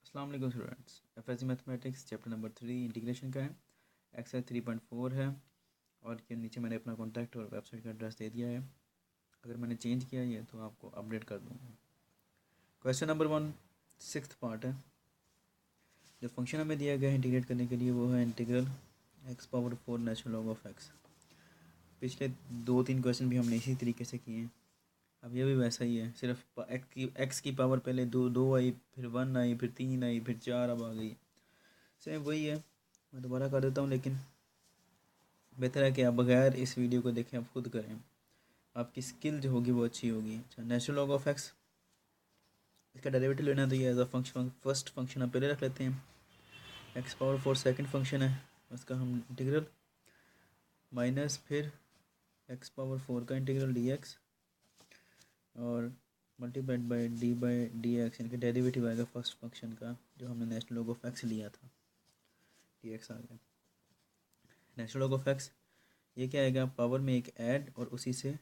अस्सलाम वालेकुम students. FSc mathematics chapter number 3 integration का है। एक्सरसाइज 3.4 है और के नीचे मैंने अपना कॉन्टैक्ट और वेबसाइट का एड्रेस दे दिया है। अगर मैंने चेंज किया है तो आपको अपडेट कर दूँगा। क्वेश्चन नंबर 1 सिक्स्थ पार्ट है। जो फंक्शन हमें दिया गया है इंटीग्रेट करने के लिए वो है integral x⁴ natural log of x। पिछले 2-3 क्वेश्चन भी हमने इसी तरीके से किए हैं। अब ये भी वैसा ही है, सिर्फ एक्स की पावर पहले दो आई, फिर 1 आई, फिर 3 आई, फिर 4 अब आ गई। सेम वही है, मैं दोबारा कर देता हूँ, लेकिन बेहतर है कि आप बगैर इस वीडियो को देखें, आप खुद करें, आपकी स्किल जो होगी वो अच्छी होगी। अच्छा, नेचुरल लॉग ऑफ एक्स, इसका डेरिवेटिव लेना तो ये as a function, first function हम पहले रख लेते हैं। x⁴ सेकंड फंक्शन है, उसका हम इंटीग्रल माइनस फिर x⁴ का इंटीग्रल dx और मल्टीप्लाइड बाई डी एक्स, यानी कि डेरिवेटिव आएगा फर्स्ट फंक्शन का जो हमने नेचुरल लॉग ऑफ एक्स लिया था, डी एक्स आ गया। नेचुरल लॉग ऑफ एक्स ये क्या आएगा, पावर में एक ऐड और उसी से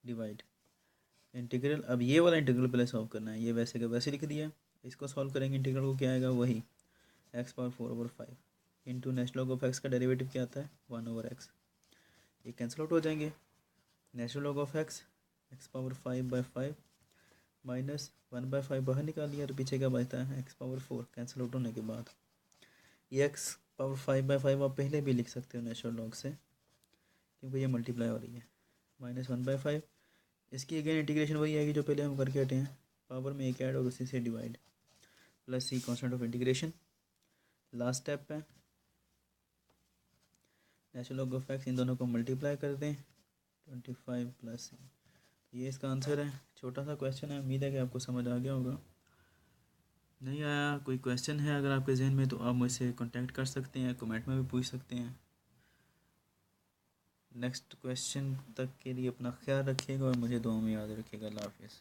डिवाइड इंटीग्रल। अब ये वाला इंटीग्रल पहले सॉल्व करना है, ये वैसे का वैसे लिख दिया, इसको सॉल्व करेंगे। इंटीग्रल को क्या आएगा, वही x⁴/5 into natural log of x का डेरिवेटिव क्या आता है 1/x। ये कैंसिल आउट हो जाएंगे। Natural log of x x⁴/5 minus 1/5 बाहर निकाल दिया, तो पीछे क्या बचता है x⁴ कैंसिल आउट होने के बाद। ये x⁴5/5 आप पहले भी लिख सकते हो नेचुरल लॉग से, क्योंकि ये मल्टीप्लाई हो रही है। माइनस 1/5, इसकी अगेन इंटीग्रेशन वही आएगी जो पहले हम करके हटे हैं, पावर में एक ऐड और उसी से divide, plus c constant of integration. Last step है नेचुरल लॉग ऑफ एक्स, इन दोनों को मल्टीप्लाई कर दें 25 प्लस सी। ये इसका आंसर है। छोटा सा क्वेश्चन है, उम्मीद है कि आपको समझ आ गया होगा। नहीं आया कोई क्वेश्चन है अगर आपके जहन में तो आप मुझसे कांटेक्ट कर सकते हैं, कमेंट में भी पूछ सकते हैं। नेक्स्ट क्वेश्चन तक के लिए अपना ख्याल रखिएगा और मुझे दुआ में याद रखिएगा। अल्लाह हाफिज़।